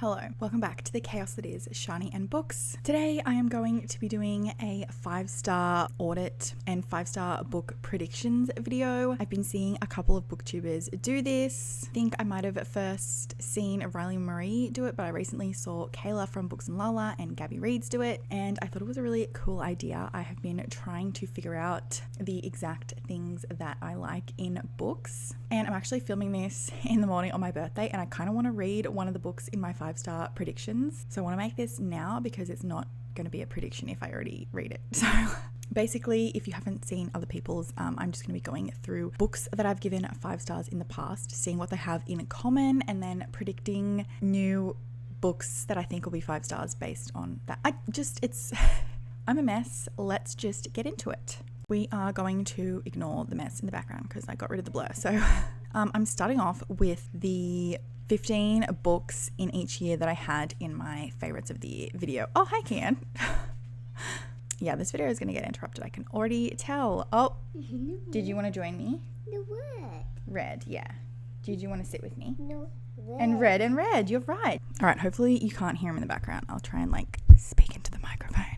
Hello, welcome back to the chaos that is Shani and Books. Today I am going to be doing a 5-star audit and 5-star book predictions video. I've been seeing a couple of booktubers do this. I think I might have first seen Riley Marie do it, but I recently saw Kayla from Books and Lala and Gabby Reads do it, and I thought it was a really cool idea. I have been trying to figure out the exact things that I like in books, and I'm actually filming this in the morning on my birthday, and I kind of want to read one of the books in my 5-star predictions. So I want to make this now because it's not going to be a prediction if I already read it. So basically, if you haven't seen other people's, I'm just going to be going through books that I've given 5 stars in the past, seeing what they have in common, and then predicting new books that I think will be 5 stars based on that. I'm a mess. Let's just get into it. We are going to ignore the mess in the background because I got rid of the blur. So I'm starting off with the 15 books in each year that I had in my favorites of the year video. Oh, hi, Kian. Yeah, this video is going to get interrupted. I can already tell. Oh, did you want to join me? No, what? Red, yeah. Did you want to sit with me? No, red. And red, you're right. All right, hopefully you can't hear him in the background. I'll try and speak into the microphone.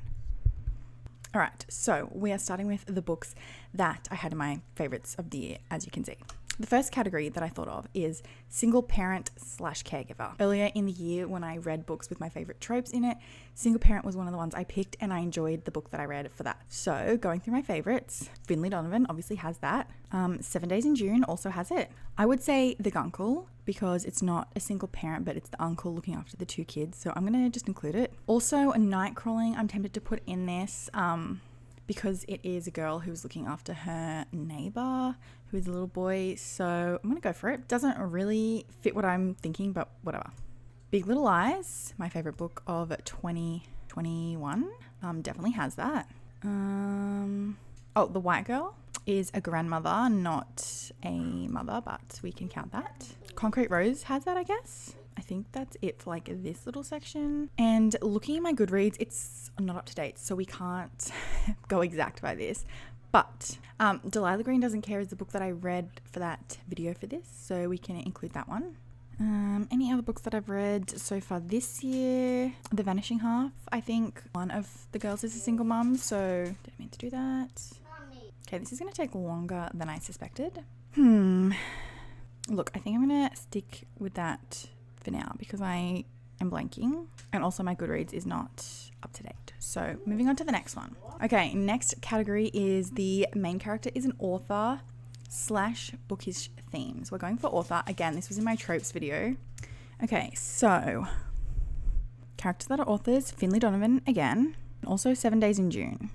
All right, so we are starting with the books that I had in my favorites of the year, as you can see. The first category that I thought of is single parent / caregiver. Earlier in the year when I read books with my favorite tropes in it, single parent was one of the ones I picked, and I enjoyed the book that I read for that. So going through my favorites, Finley Donovan obviously has that. 7 Days in June also has it. I would say The Gunkle because it's not a single parent, but it's the uncle looking after the 2 kids. So I'm going to just include it. Also, a Night Crawling I'm tempted to put in this because it is a girl who's looking after her neighbor who is a little boy, so I'm gonna go for it. Doesn't really fit what I'm thinking, but whatever. Big Little Lies, my favorite book of 2021, definitely has that. Oh, The White Girl is a grandmother, not a mother, but we can count that. Concrete Rose has that, I guess. I think that's it for this little section. And looking at my Goodreads, it's not up to date, so we can't go exact by this. But Delilah Green Doesn't Care is the book that I read for that video for this, so we can include that one. Any other books that I've read so far this year? The Vanishing Half. I think one of the girls is a single mum, so didn't mean to do that. Okay, this is going to take longer than I suspected. Look, I think I'm going to stick with that for now because I am blanking, and also my Goodreads is not up to date. So moving on to the next one. Okay, next category is the main character is an author / bookish themes. We're going for author. Again, this was in my tropes video. Okay, so characters that are authors, Finley Donovan again, and also 7 Days in June.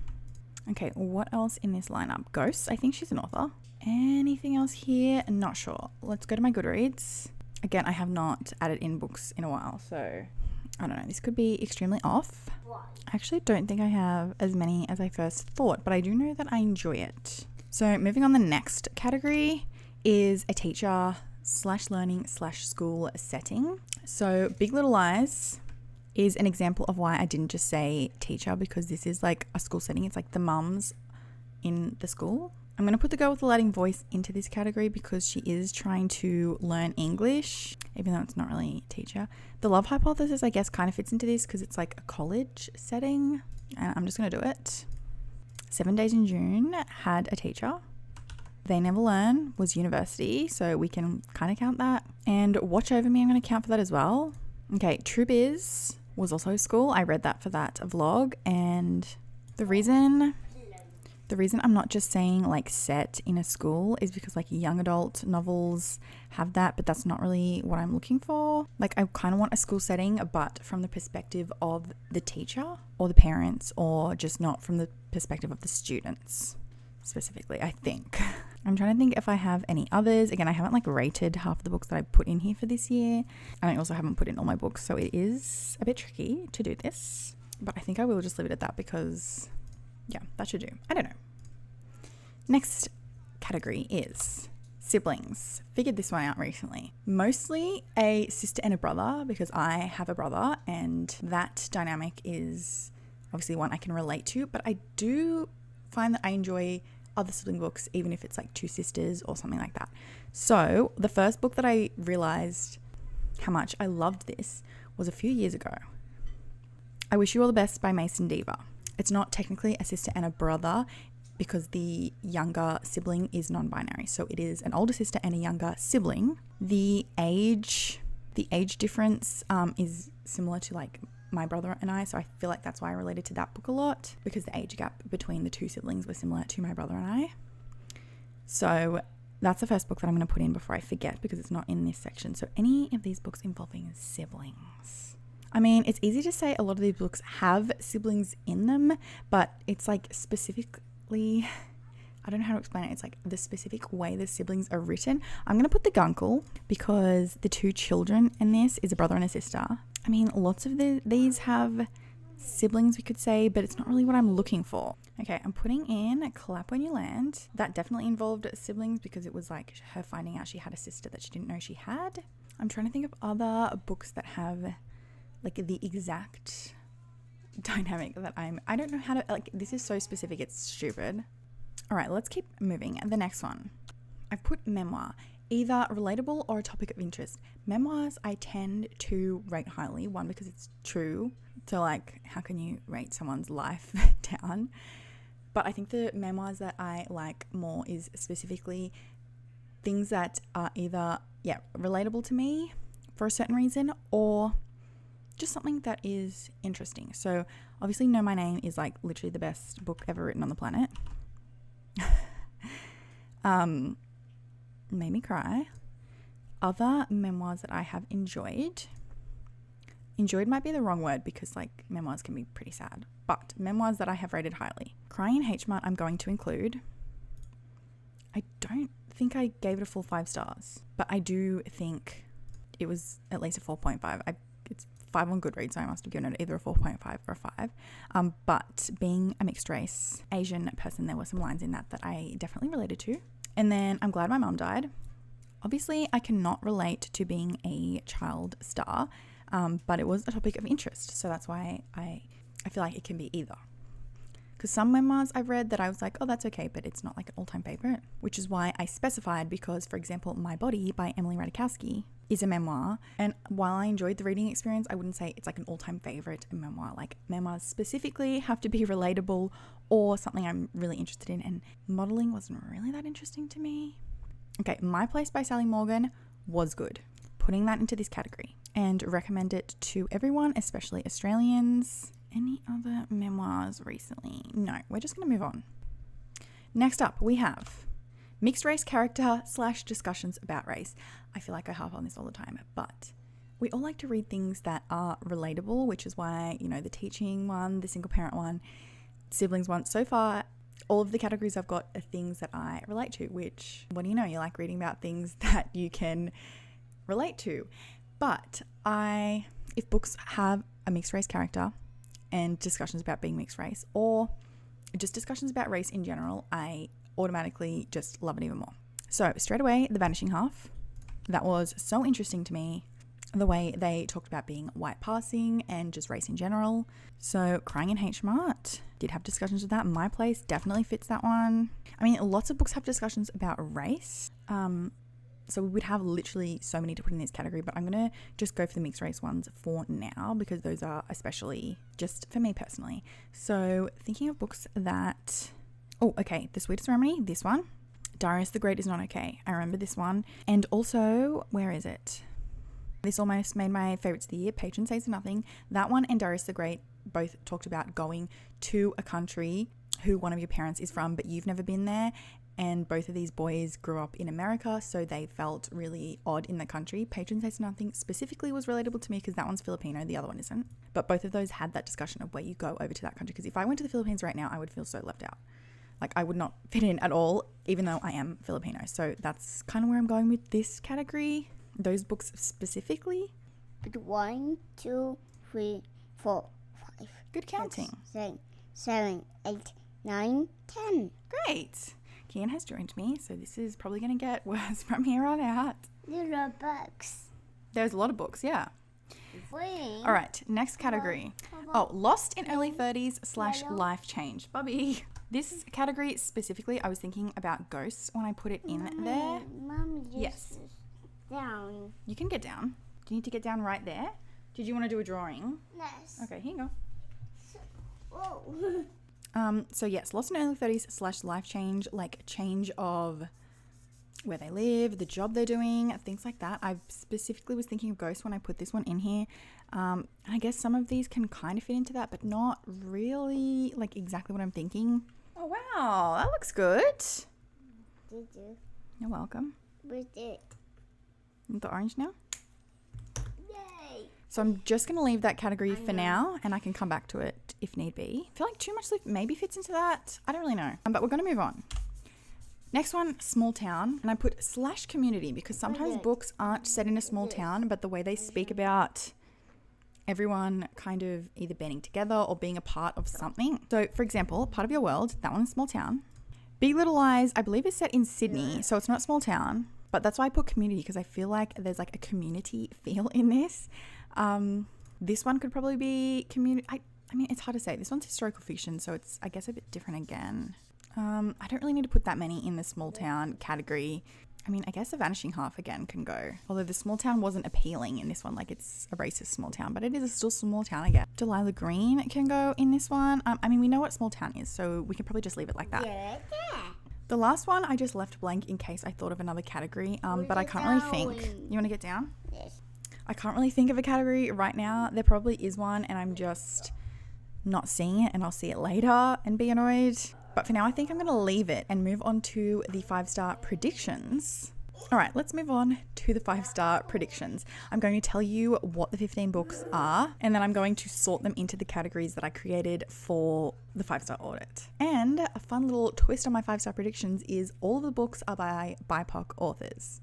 Okay, what else in this lineup? Ghosts, I think she's an author. Anything else here? Not sure. Let's go to my Goodreads. Again, I have not added in books in a while, so I don't know. This could be extremely off. I actually don't think I have as many as I first thought, but I do know that I enjoy it. So moving on, the next category is a teacher / learning / school setting. So Big Little Lies is an example of why I didn't just say teacher, because this is a school setting. It's the mums in the school. I'm going to put the girl with the lighting voice into this category because she is trying to learn English, even though it's not really a teacher. The Love Hypothesis, I guess, kind of fits into this because it's a college setting, and I'm just going to do it. 7 Days in June had a teacher. They Never Learn was university, so we can kind of count that. And Watch Over Me, I'm going to count for that as well. Okay, True Biz was also school. I read that for that vlog, and the reason I'm not just saying set in a school is because young adult novels have that, but that's not really what I'm looking for. I kind of want a school setting, but from the perspective of the teacher or the parents, or just not from the perspective of the students specifically, I think. I'm trying to think if I have any others. Again, I haven't rated half the books that I put in here for this year, and I also haven't put in all my books, so it is a bit tricky to do this, but I think I will just leave it at that because yeah, that should do. I don't know. Next category is siblings. Figured this one out recently. Mostly a sister and a brother because I have a brother, and that dynamic is obviously one I can relate to, but I do find that I enjoy other sibling books, even if it's 2 sisters or something like that. So the first book that I realized how much I loved this was a few years ago. I Wish You All the Best by Mason Diva. It's not technically a sister and a brother because the younger sibling is non-binary. So it is an older sister and a younger sibling. The age difference is similar to like my brother and I, so I feel like that's why I related to that book a lot, because the age gap between the two siblings was similar to my brother and I. So that's the first book that I'm going to put in before I forget, because it's not in this section. So any of these books involving siblings. I mean, it's easy to say a lot of these books have siblings in them, but it's like specifically, I don't know how to explain it. It's like the specific way the siblings are written. I'm going to put the Guncle because the two children in this is a brother and a sister. I mean, lots of these have siblings, we could say, but it's not really what I'm looking for. Okay, I'm putting in Clap When You Land. That definitely involved siblings because it was like her finding out she had a sister that she didn't know she had. I'm trying to think of other books that have like the exact dynamic that I don't know how to, like, this is so specific, it's stupid. All right, let's keep moving. The next one, I've put memoir, either relatable or a topic of interest. Memoirs I tend to rate highly, one, because it's true. So like, how can you rate someone's life down? But I think the memoirs that I like more is specifically things that are either, relatable to me for a certain reason, or just something that is interesting. So obviously Know My Name is like literally the best book ever written on the planet. Made me cry. Other memoirs that I have enjoyed might be the wrong word because like memoirs can be pretty sad, but memoirs that I have rated highly. Crying in H Mart I'm going to include. I don't think I gave it a full 5 stars, but I do think it was at least a 4.5. It's 5 on Goodreads, so I must have given it either a 4.5 or a 5. But being a mixed race Asian person, there were some lines in that I definitely related to. And then I'm Glad My Mum Died. Obviously, I cannot relate to being a child star, but it was a topic of interest. So that's why I feel like it can be either. Because some memoirs I've read that I was like, oh, that's okay, but it's not like an all-time favorite, which is why I specified, because, for example, My Body by Emily Ratajkowski is a memoir. And while I enjoyed the reading experience, I wouldn't say it's like an all-time favorite memoir. Like, memoirs specifically have to be relatable or something I'm really interested in. And modeling wasn't really that interesting to me. Okay, My Place by Sally Morgan was good. Putting that into this category, and recommend it to everyone, especially Australians. Any other memoirs recently? No, we're just going to move on. Next up, we have mixed race character / discussions about race. I feel like I harp on this all the time, but we all like to read things that are relatable, which is why, the teaching one, the single parent one, siblings one. So far, all of the categories I've got are things that I relate to, which, what do you know? You like reading about things that you can relate to. But if books have a mixed race character and discussions about being mixed race, or just discussions about race in general, I automatically just love it even more. So straight away, The Vanishing Half. That was so interesting to me, the way they talked about being white passing and just race in general. So Crying in H Mart did have discussions with that. My Place definitely fits that one. I mean, lots of books have discussions about race. So we would have literally so many to put in this category, but I'm going to just go for the mixed race ones for now because those are especially just for me personally. So thinking of books that, The Sweetest Ceremony, this one. Darius the Great is not okay. I remember this one. And also, where is it? This almost made my favorites of the year, Patron Says Nothing. That one and Darius the Great both talked about going to a country who one of your parents is from, but you've never been there. And both of these boys grew up in America, so they felt really odd in the country. Patron Says Nothing specifically was relatable to me because that one's Filipino, the other one isn't. But both of those had that discussion of where you go over to that country. Because if I went to the Philippines right now, I would feel so left out. Like, I would not fit in at all, even though I am Filipino. So that's kind of where I'm going with this category. Those books specifically. 1, 2, 3, 4, 5. Good counting. 6, 7, 8, 9, 10. Great. Kian has joined me, so this is probably going to get worse from here on out. There are books. There's a lot of books, yeah. Wait. All right, next category. Lost in early 30s / life change. Bubby. This category specifically, I was thinking about ghosts when I put it in there. Mom, yes. Down. You can get down. Do you need to get down right there? Do Did you want to do a drawing? Yes. Okay, here you go. Whoa. So yes, lost in early 30s / life change, like change of where they live, the job they're doing, things like that. I specifically was thinking of ghosts when I put this one in here. I guess some of these can kind of fit into that, but not really like exactly what I'm thinking. Oh wow, that looks good. Did you? You're welcome. Where's it? Want the orange now? Yay. So I'm just going to leave that category for now, and I can come back to it if need be. I feel like too much leaf maybe fits into that. I don't really know. But we're going to move on. Next one, small town. And I put / community because sometimes books aren't set in a small town, but the way they speak about everyone kind of either banding together or being a part of something. So for example, Part of Your World, that one's small town. Big Little Lies, I believe is set in Sydney, so it's not small town. But that's why I put community, because I feel like there's like a community feel in this. This one could probably be community. I mean, it's hard to say. This one's historical fiction, so it's, I guess, a bit different again. I don't really need to put that many in the small town category. I mean, I guess The Vanishing Half again can go. Although the small town wasn't appealing in this one, like it's a racist small town, but it is still small town again. Delilah Green can go in this one. I mean, we know what small town is, so we can probably just leave it like that. Yeah, yeah. The last one I just left blank in case I thought of another category, but I can't really think. You want to get down? Yes. I can't really think of a category right now. There probably is one and I'm just not seeing it, and I'll see it later and be annoyed. But for now, I think I'm going to leave it and move on to the 5-star predictions. All right, let's move on to the 5-star predictions. I'm going to tell you what the 15 books are, and then I'm going to sort them into the categories that I created for the 5-star audit. And a fun little twist on my 5-star predictions is all of the books are by BIPOC authors.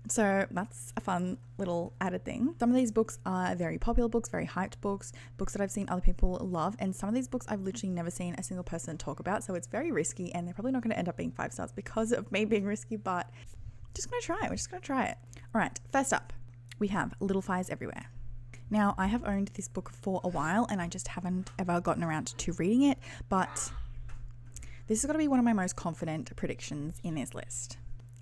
So that's a fun little added thing. Some of these books are very popular books, very hyped books, books that I've seen other people love. And some of these books I've literally never seen a single person talk about. So it's very risky, and they're probably not going to end up being 5 stars because of me being risky, but just going to try it. We're just going to try it. All right. First up, we have Little Fires Everywhere. Now, I have owned this book for a while and I just haven't ever gotten around to reading it, but this has got to be one of my most confident predictions in this list.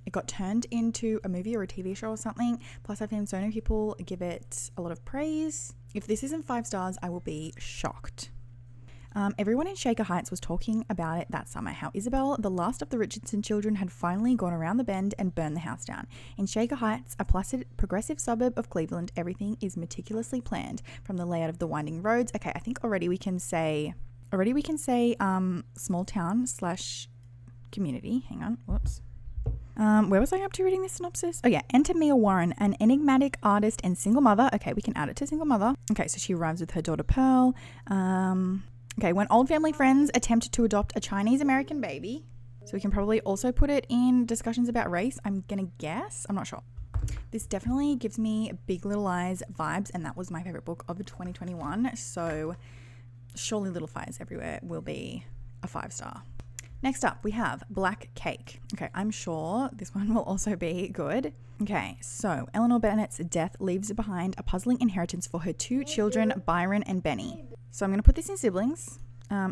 It got turned into a movie or a TV show or something. Plus, I've seen so many people give it a lot of praise. If this isn't 5 stars, I will be shocked. Everyone in Shaker Heights was talking about it that summer, how Isabel, the last of the Richardson children, had finally gone around the bend and burned the house down. In Shaker Heights, a placid, progressive suburb of Cleveland, everything is meticulously planned, from the layout of the winding roads. Okay, I think already we can say small town / community. Hang on, whoops. Where was I up to reading this synopsis? Oh yeah, enter Mia Warren, an enigmatic artist and single mother. Okay, we can add it to single mother. Okay, so she arrives with her daughter Pearl. Okay, when old family friends attempt to adopt a Chinese American baby. So we can probably also put it in discussions about race, I'm gonna guess. I'm not sure. This definitely gives me Big Little Lies vibes, and that was my favorite book of 2021. So surely Little Fires Everywhere will be a 5 star. Next up, we have Black Cake. Okay, I'm sure this one will also be good. Okay, so Eleanor Bennett's death leaves behind a puzzling inheritance for her 2 children, Byron and Benny. So I'm going to put this in siblings.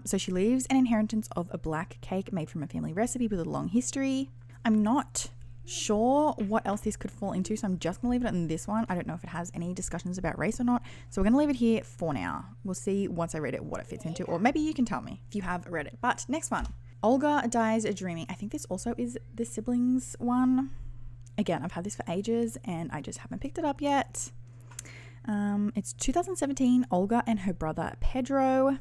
So she leaves an inheritance of a black cake made from a family recipe with a long history. I'm not sure what else this could fall into, so I'm just going to leave it in this one. I don't know if it has any discussions about race or not, so we're going to leave it here for now. We'll see once I read it what it fits into, or maybe you can tell me if you have read it. But next one. Olga Dies Dreaming. I think this also is the siblings one. Again, I've had this for ages and I just haven't picked it up yet. It's 2017, Olga and her brother Pedro.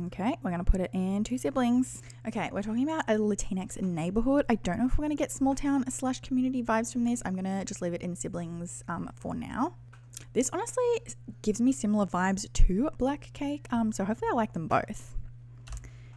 Okay, we're going to put it in 2 siblings. Okay, we're talking about a Latinx neighborhood. I don't know if we're going to get small town / community vibes from this. I'm going to just leave it in siblings for now. This honestly gives me similar vibes to Black Cake, so hopefully I like them both.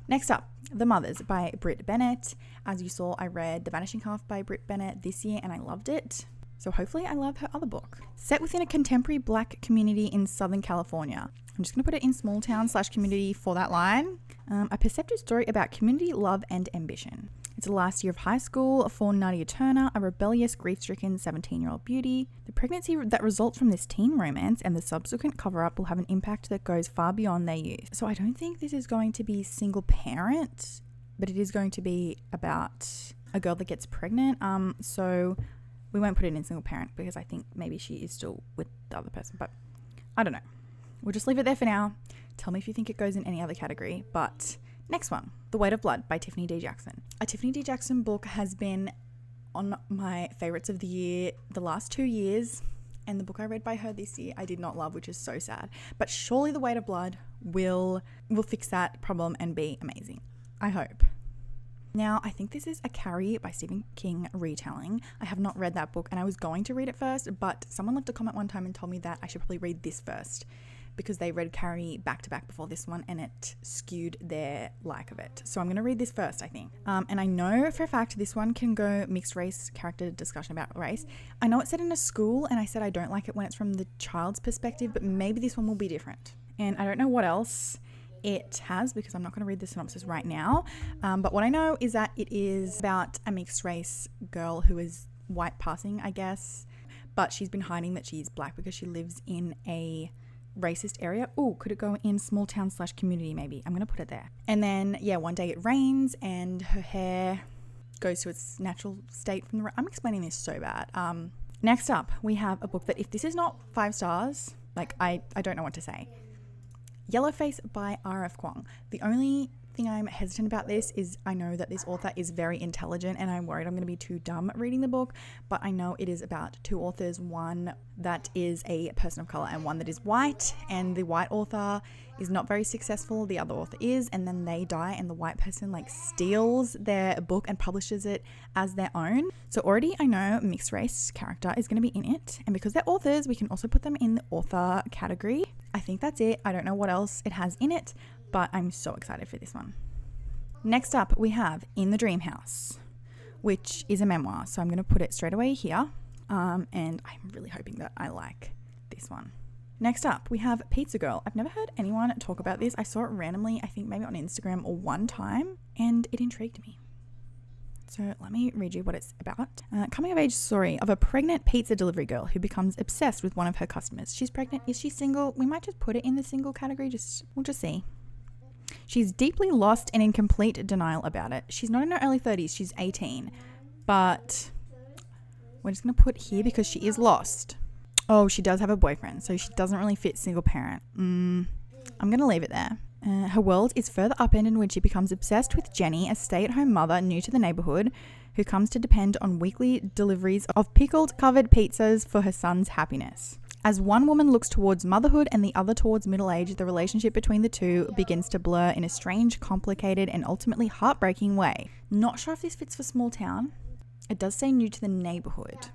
Next up, The Mothers by Britt Bennett. As you saw, I read The Vanishing Half by Britt Bennett this year and I loved it. So hopefully I love her other book. Set within a contemporary black community in Southern California. I'm just going to put it in small town / community for that line. A perceptive story about community, love, and ambition. It's the last year of high school for Nadia Turner, a rebellious, grief-stricken 17-year-old beauty. The pregnancy that results from this teen romance and the subsequent cover-up will have an impact that goes far beyond their youth. So I don't think this is going to be single parent, but it is going to be about a girl that gets pregnant. So we won't put it in single parent because I think maybe she is still with the other person, but I don't know. we'll just leave it there for now. Tell me if you think it goes in any other category. But next one, The Weight of Blood by Tiffany D. Jackson. A Tiffany D. Jackson book has been on my favorites of the year the last 2 years. And the book I read by her this year, I did not love, which is so sad. But surely The Weight of Blood will fix that problem and be amazing. I hope. Now, I think this is a Carrie by Stephen King retelling. I have not read that book and I was going to read it first, but someone left a comment one time and told me that I should probably read this first because they read Carrie back to back before this one and it skewed their like of it. So I'm going to read this first, I think. And I know for a fact this one can go mixed race character discussion about race. I know it's set in a school and I said I don't like it when it's from the child's perspective, but maybe this one will be different. And I don't know what else it has because I'm not going to read the synopsis right now. But what I know is that it is about a mixed race girl who is white passing, I guess. But she's been hiding that she's black because she lives in a racist area. Oh, could it go in small town / community maybe? I'm going to put it there. And then, yeah, one day it rains and her hair goes to its natural state from the rain. I'm explaining this so bad. Next up, we have a book that if this is not 5 stars, like I don't know what to say. Yellowface by R.F. Kuang. The only thing I'm hesitant about this is I know that this author is very intelligent and I'm worried I'm going to be too dumb reading the book, but I know it is about 2 authors, one that is a person of color and one that is white, and the white author is not very successful, the other author is, and then they die and the white person like steals their book and publishes it as their own. So already I know mixed race character is going to be in it, and because they're authors we can also put them in the author category. I think that's it. I don't know what else it has in it, but I'm so excited for this one. Next up, we have In the Dream House, which is a memoir. So I'm going to put it straight away here. And I'm really hoping that I like this one. Next up, we have Pizza Girl. I've never heard anyone talk about this. I saw it randomly, I think maybe on Instagram or one time, and it intrigued me. So let me read you what it's about. Coming of age story of a pregnant pizza delivery girl who becomes obsessed with one of her customers. She's pregnant. Is she single? We might just put it in the single category. We'll just see. She's deeply lost and in complete denial about it. She's not in her early 30s. She's 18. But we're just going to put here because she is lost. Oh, she does have a boyfriend. So she doesn't really fit single parent. I'm going to leave it there. Her world is further upended when she becomes obsessed with Jenny, a stay-at-home mother new to the neighborhood who comes to depend on weekly deliveries of pickled covered pizzas for her son's happiness. As one woman looks towards motherhood and the other towards middle age, the relationship between the two begins to blur in a strange, complicated, and ultimately heartbreaking way. Not sure if this fits for small town. It does say new to the neighborhood.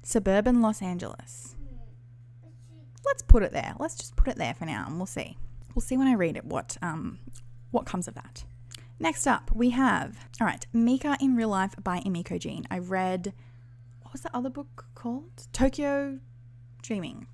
Suburban Los Angeles. Let's put it there. Let's just put it there for now and we'll see. We'll see when I read it what comes of that. Next up, we have, Mika in Real Life by Emiko Jean. I read, what was the other book called? Tokyo Dreaming.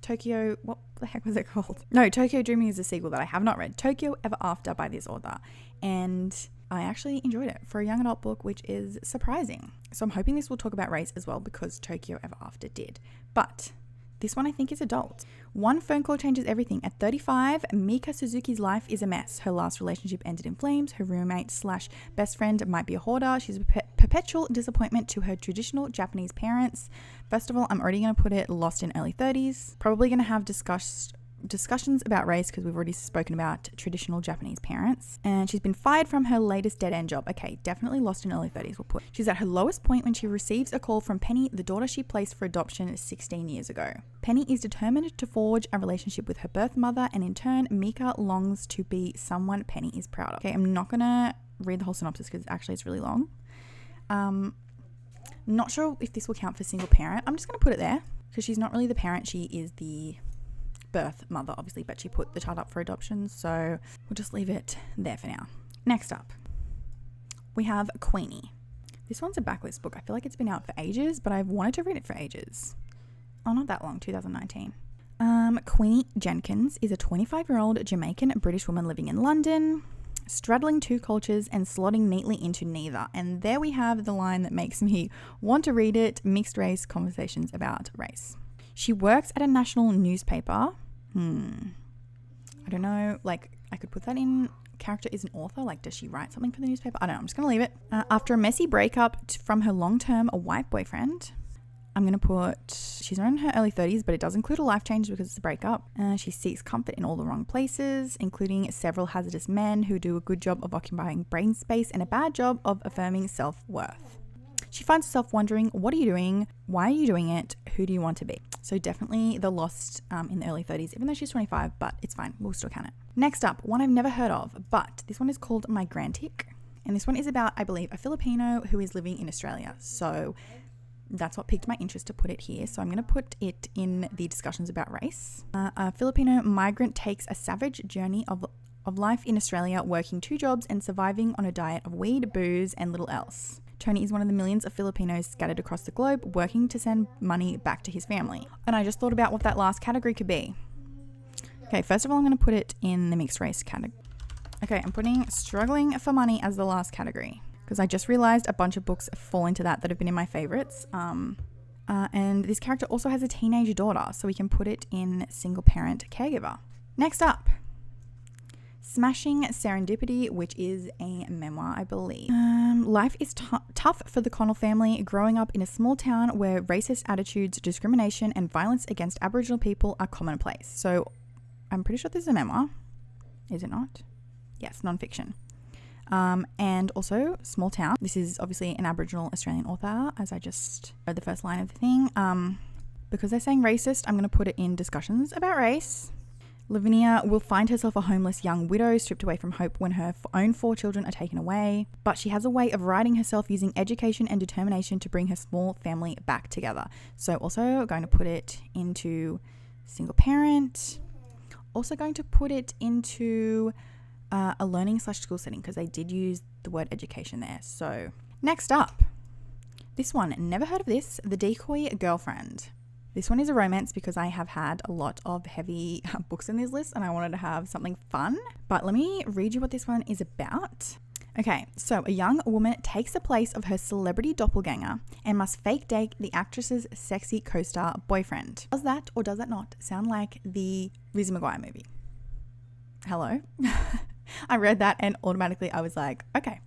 What the heck was it called? No, Tokyo Dreaming is a sequel that I have not read. Tokyo Ever After by this author. And I actually enjoyed it for a young adult book, which is surprising. So I'm hoping this will talk about race as well because Tokyo Ever After did. But this one I think is adult. One phone call changes everything. At 35, Mika Suzuki's life is a mess. Her last relationship ended in flames. Her roommate / best friend might be a hoarder. She's a perpetual disappointment to her traditional Japanese parents. First of all, I'm already going to put it lost in early 30s. Probably going to have discussions about race because we've already spoken about traditional Japanese parents. And she's been fired from her latest dead-end job. Okay, definitely lost in early 30s. We'll put. She's at her lowest point when she receives a call from Penny, the daughter she placed for adoption 16 years ago. Penny is determined to forge a relationship with her birth mother, and in turn, Mika longs to be someone Penny is proud of. Okay, I'm not going to read the whole synopsis because actually it's really long. Not sure if this will count for single parent. I'm just going to put it there because she's not really the parent. She is the birth mother, obviously, but she put the child up for adoption, so we'll just leave it there for now. Next up, we have Queenie. This one's a backlist book. I feel like it's been out for ages, but I've wanted to read it for ages. Oh, not that long, 2019. Queenie Jenkins is a 25-year-old Jamaican British woman living in London, straddling 2 cultures and slotting neatly into neither. And there we have the line that makes me want to read it, mixed race conversations about race. She works at a national newspaper. I don't know, like I could put that in character is an author. Like, does she write something for the newspaper? I don't know. I'm just going to leave it. After a messy breakup from her long-term white boyfriend, I'm going to put, she's in her early 30s, but it does include a life change because it's a breakup. She seeks comfort in all the wrong places, including several hazardous men who do a good job of occupying brain space and a bad job of affirming self-worth. She finds herself wondering, what are you doing? Why are you doing it? Who do you want to be? So definitely the lost in the early 30s, even though she's 25, but it's fine. We'll still count it. Next up, one I've never heard of, but this one is called Migrantic. And this one is about, I believe, a Filipino who is living in Australia. So that's what piqued my interest to put it here. So I'm going to put it in the discussions about race. A Filipino migrant takes a savage journey of life in Australia, working 2 jobs and surviving on a diet of weed, booze, and little else. Tony is one of the millions of Filipinos scattered across the globe working to send money back to his family. And I just thought about what that last category could be. Okay, first of all, I'm going to put it in the mixed race category. Okay, I'm putting struggling for money as the last category because I just realized a bunch of books fall into that have been in my favorites. And this character also has a teenage daughter, so we can put it in single parent caregiver. Next up, Smashing Serendipity, which is a memoir, I believe. Life is tough for the Connell family growing up in a small town where racist attitudes, discrimination, and violence against Aboriginal people are commonplace. So I'm pretty sure this is a memoir. Is it not? Yes, non-fiction. And also small town. This is obviously an Aboriginal Australian author, as I just read the first line of the thing. Because they're saying racist, I'm going to put it in discussions about race. Lavinia will find herself a homeless young widow stripped away from hope when her own 4 children are taken away. But she has a way of righting herself using education and determination to bring her small family back together. So also going to put it into single parent. Also going to put it into a learning/school setting because they did use the word education there. So next up, this one, never heard of this, The Decoy Girlfriend. This one is a romance because I have had a lot of heavy books in this list and I wanted to have something fun. But let me read you what this one is about. Okay, so a young woman takes the place of her celebrity doppelganger and must fake date the actress's sexy co-star boyfriend. Does that or does that not sound like the Lizzie McGuire movie? Hello? I read that and automatically I was like, okay.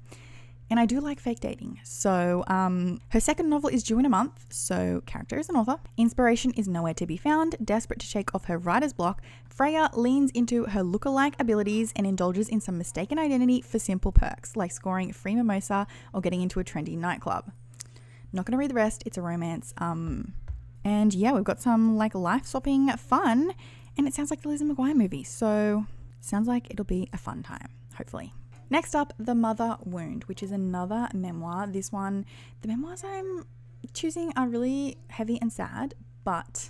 And I do like fake dating. So her second novel is due in a month. So character is an author. Inspiration is nowhere to be found. Desperate to shake off her writer's block, Freya leans into her lookalike abilities and indulges in some mistaken identity for simple perks, like scoring free mimosa or getting into a trendy nightclub. Not going to read the rest. It's a romance. And yeah, we've got some like life-swapping fun. And it sounds like the Lizzie McGuire movie. So sounds like it'll be a fun time, hopefully. Next up, The Mother Wound, which is another memoir. This one, the memoirs I'm choosing are really heavy and sad, but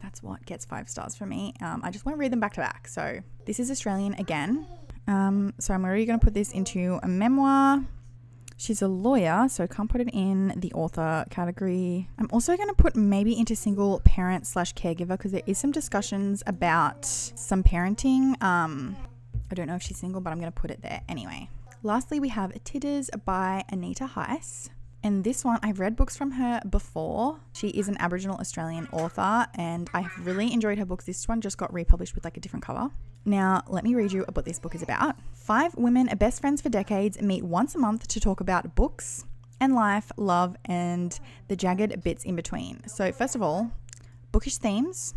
that's what gets 5 stars for me. I just won't read them back to back. So this is Australian again. So I'm already going to put this into a memoir. She's a lawyer, so can't put it in the author category. I'm also going to put maybe into single parent/caregiver because there is some discussions about some parenting. I don't know if she's single, but I'm going to put it there anyway. Lastly, we have Titters by Anita Heiss. And this one, I've read books from her before. She is an Aboriginal Australian author and I have really enjoyed her books. This one just got republished with like a different cover. Now, let me read you what this book is about. 5 women, best friends for decades, meet once a month to talk about books and life, love, and the jagged bits in between. So first of all, bookish themes.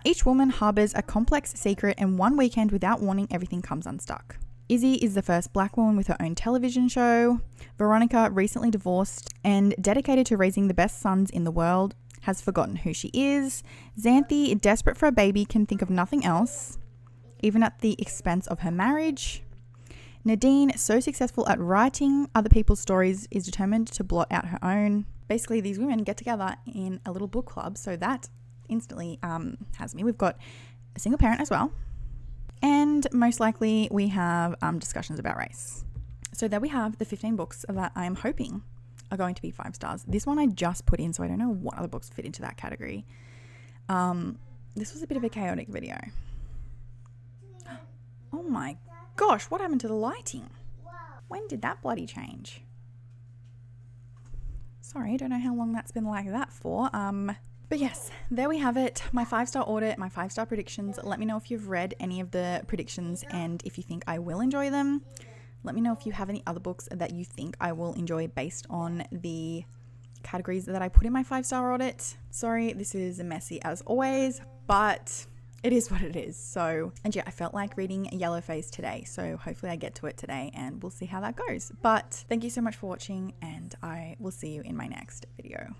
Each woman harbors a complex secret and one weekend without warning, everything comes unstuck. Izzy is the first black woman with her own television show. Veronica, recently divorced and dedicated to raising the best sons in the world, has forgotten who she is. Xanthi, desperate for a baby, can think of nothing else, even at the expense of her marriage. Nadine, so successful at writing other people's stories, is determined to blot out her own. Basically, these women get together in a little book club, so that instantly has me. We've got a single parent as well. And most likely we have discussions about race. So there we have the 15 books that I'm hoping are going to be 5 stars. This one I just put in, so I don't know what other books fit into that category. This was a bit of a chaotic video. Oh my gosh, what happened to the lighting? When did that bloody change? Sorry, I don't know how long that's been like that for. But yes, there we have it. My 5-star audit, my 5-star predictions. Let me know if you've read any of the predictions and if you think I will enjoy them. Let me know if you have any other books that you think I will enjoy based on the categories that I put in my 5-star audit. Sorry, this is messy as always, but it is what it is. So, and yeah, I felt like reading Yellowface today, so hopefully I get to it today and we'll see how that goes. But thank you so much for watching, and I will see you in my next video.